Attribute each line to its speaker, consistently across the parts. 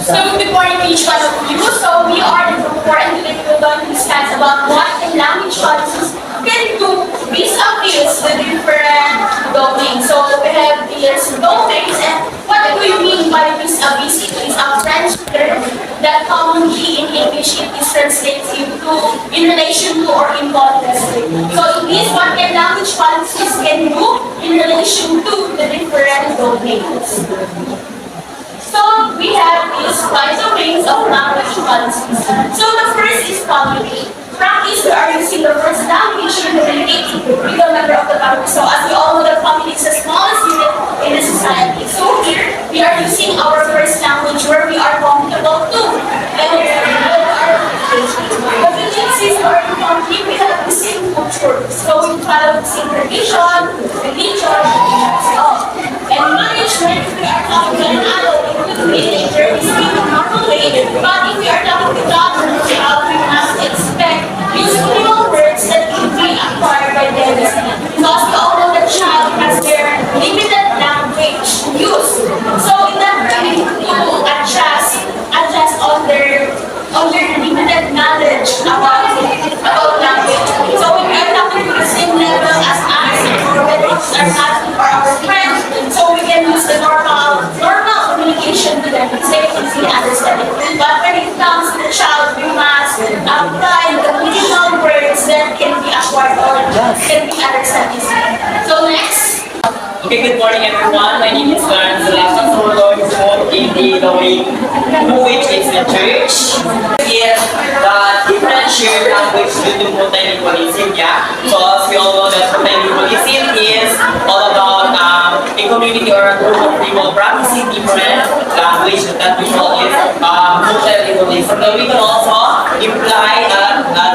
Speaker 1: So good morning to each one of you. So we are the Group-4 and today we're going to discuss about what the language policies can do vis-a-vis the different domains. So we have these domains, and what do we mean by vis-a-vis? It is a French term that commonly in English it is translated into in relation to or in contrast to. So in this, what can language policies can do in relation to the different domains. So we have these 5 domains of language policies. So the first is public. Practice, we are using the first language in communicating with a member of the family. So as we all know, the family is the smallest unit in the society. So here, we are using our first language where we are comfortable to. And the villages or the family, we have the same culture. So we follow the same tradition, religion, and all. And management, we are talking to an adult, teenager, we speak in a normal way. But if we are talking to toddlers, we must expect useful words that can be acquired by them. Because we all know that child has their limited language use. So in that way, we need to adjust on their limited knowledge about language. So when we are talking to the same level as us, or whether it's our cousin or our friend, so we can use the normal communication to them because they can easily understand it. But when it comes to the child, we must apply the minimal words that can be acquired or can be understood easily. So next.
Speaker 2: Okay, good morning everyone. My name is Lawrence. Last time we're going to move in the domain which is the church. Is the differentiate language due to multilingualism, yeah? So as we all know that multilingualism is all about a community or a group of people practicing different language that we call is multilingualism. So we can also imply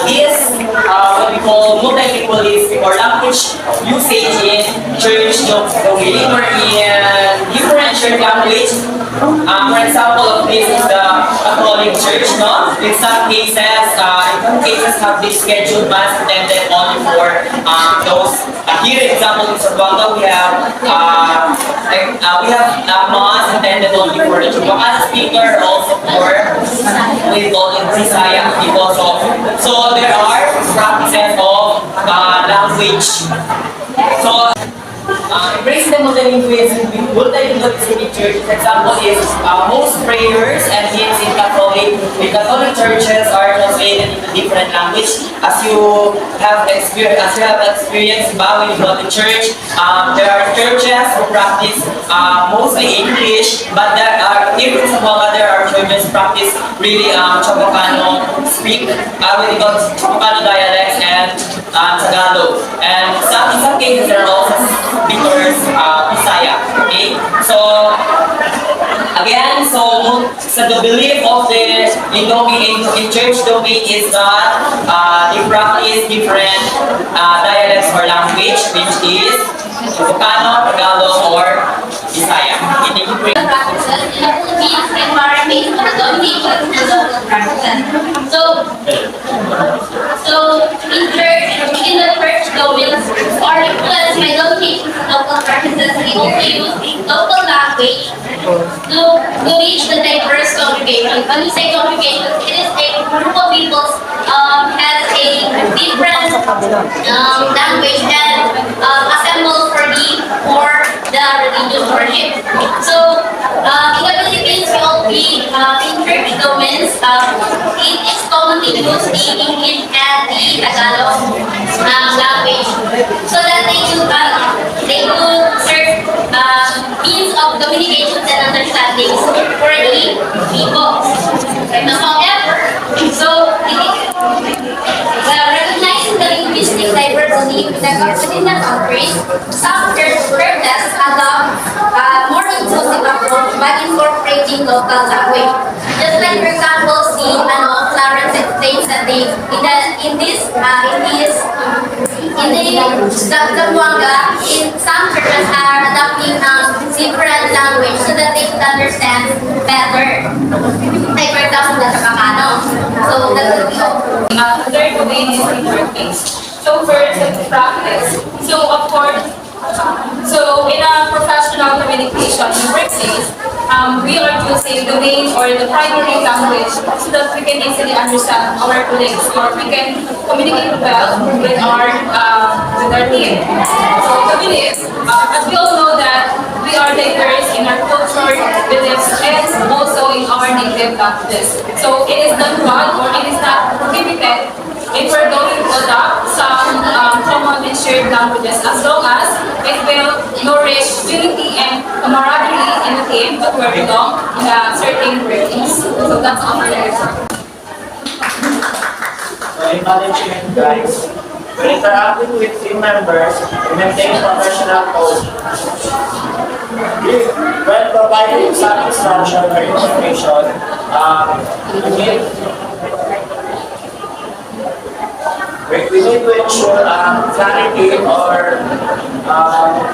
Speaker 2: this what we call multilingualism or language usage in church domain or in differentiate language. For example of this is the Catholic Church, no? In some cases have this scheduled mass attended only for those. Here, example in Zamboanga, we have mass attended only for the Chupacabra speaker, also for we call it Visaya people. So there are practices of language. So embracing the multilingualism in church, for example, is most prayers and hymns in Catholic churches are translated into different language. As you have experienced when you go to church, there are churches who practice mostly English, but there are even some other churches practice really Chococano speak, we call Chococano dialects and Tagalog. And in some cases there are also speakers Bisaya. Okay, so again, so the belief of the in church domain is that they practice different dialects or language, which is Chococano, Tagalog, or Bisaya. Okay, thank you.
Speaker 3: The practices in the Philippines and are based on the domination of the local practices. So in the church domains are influenced by dominations of local practices. We also use local language to reach the diverse congregation. When we say congregation, it is a group of people has a different language and assembled for the religious worship. So in the Philippines, we all be in church domains. It is commonly used the English and the Tagalog language, so that they could serve means of communication and understanding for the people. However, recognizing the linguistic diversity within the countries, some churches adopt more inclusive approach by incorporating local language. Just like, for example, Clarence explains that Zamboanga, some churches are adopting different language so that they can understand better. Like, for example, the Chococano. So that will be all.
Speaker 1: Third domain is interface. So first, practice. So of course, so in a professional communication in workplace, we are using the main or the primary language so that we can easily understand our colleagues or we can communicate well with our team. So the beliefs, as we all know that we are diverse in our culture, beliefs, and also in our native languages. So it is not wrong or it is not prohibited if we're going to adopt some common and shared languages as long as it will nourish unity and camaraderie in the team that we belong in a certain workplace. So that's all for there.
Speaker 4: So in management, guys, when interacting with team members, we maintain professional code. When providing some instruction or information, we need to ensure clarity or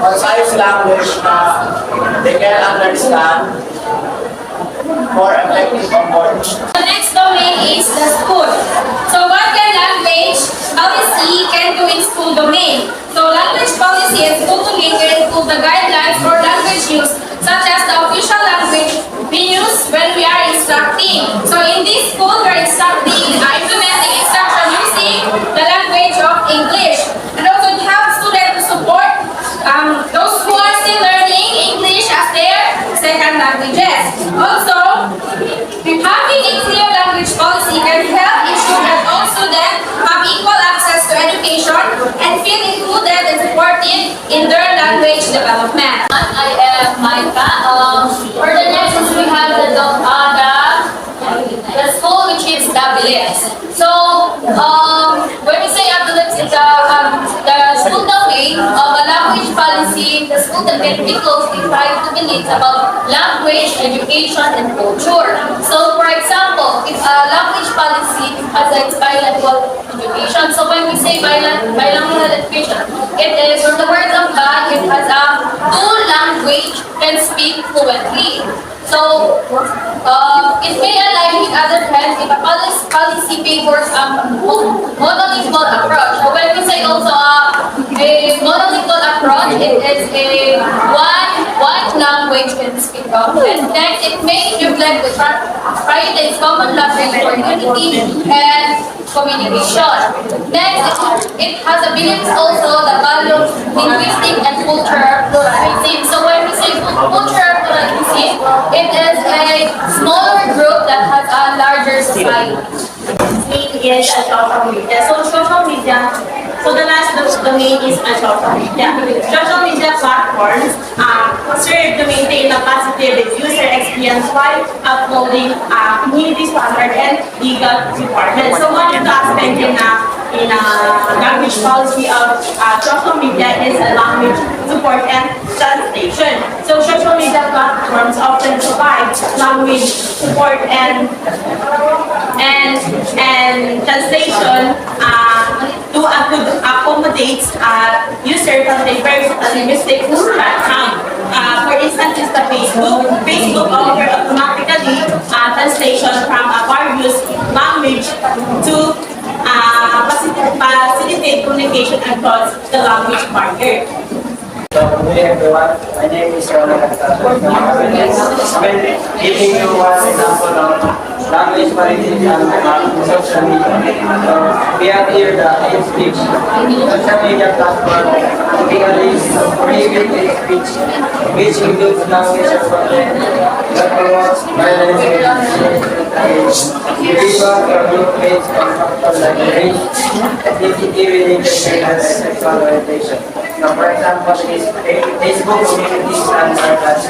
Speaker 4: concise language that they can understand for effective onboarding.
Speaker 3: The next domain is the school. So what can language policy can do in school domain? So language policy and school domain can include the guidelines for language use, such as the official language we use when we are instructing. So in this school, we are implementing instruction using the language of English. And also we have students to support those who are still learning English as their second languages. Also, having a clear language policy can help ensure that all students have equal access to education and feel included and supported in their language development. I am Micah. For the next is we have the school which is WS. So when we say WS, it's the school domain of a language policy. The school domain we closely try to believe about language, education, and culture. So for example, if a language policy has a bilingual education, so when we say bilingual education, it is from the words of God, it has a two language can speak fluently. So, it may align with other trends if a policy favors a monolingual approach. So when we say also a monolingual approach, it is a one language can speak of. And next, it may reflect the prioritize common language for unity and communication. Next, it has a beliefs also the value of linguistic and cultural pluralism. So when we say cultural pluralism, it is a smaller group that has a larger society.
Speaker 1: Is a social media. So social media, so the last domain is a social media. Social media platforms serve to maintain a positive user experience while uploading community standard and legal requirements. So one of the aspects in a language policy of social media is a language support and translation. So social media platforms often provide language support and translation to accommodate user from diverse linguistic background. For instance, is the Facebook offers automatically translation from a various language to facilitate communication across the language barrier.
Speaker 4: So, good day everyone. My name is Ronald. Giving you one example of language policy and social media. So, we have here the hate speech. Social media platform typically prohibit hate speech, which includes language and content that promotes violence against individuals or group based on factors like race, ethnicity, religion, and sexual orientation. So, for example, Facebook communities and circles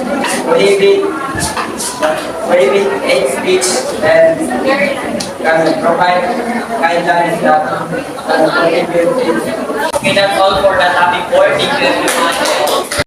Speaker 4: prohibit hate speech and can provide guidelines that prohibit it.
Speaker 2: Okay, that's all for the topic 4. Thank you everyone.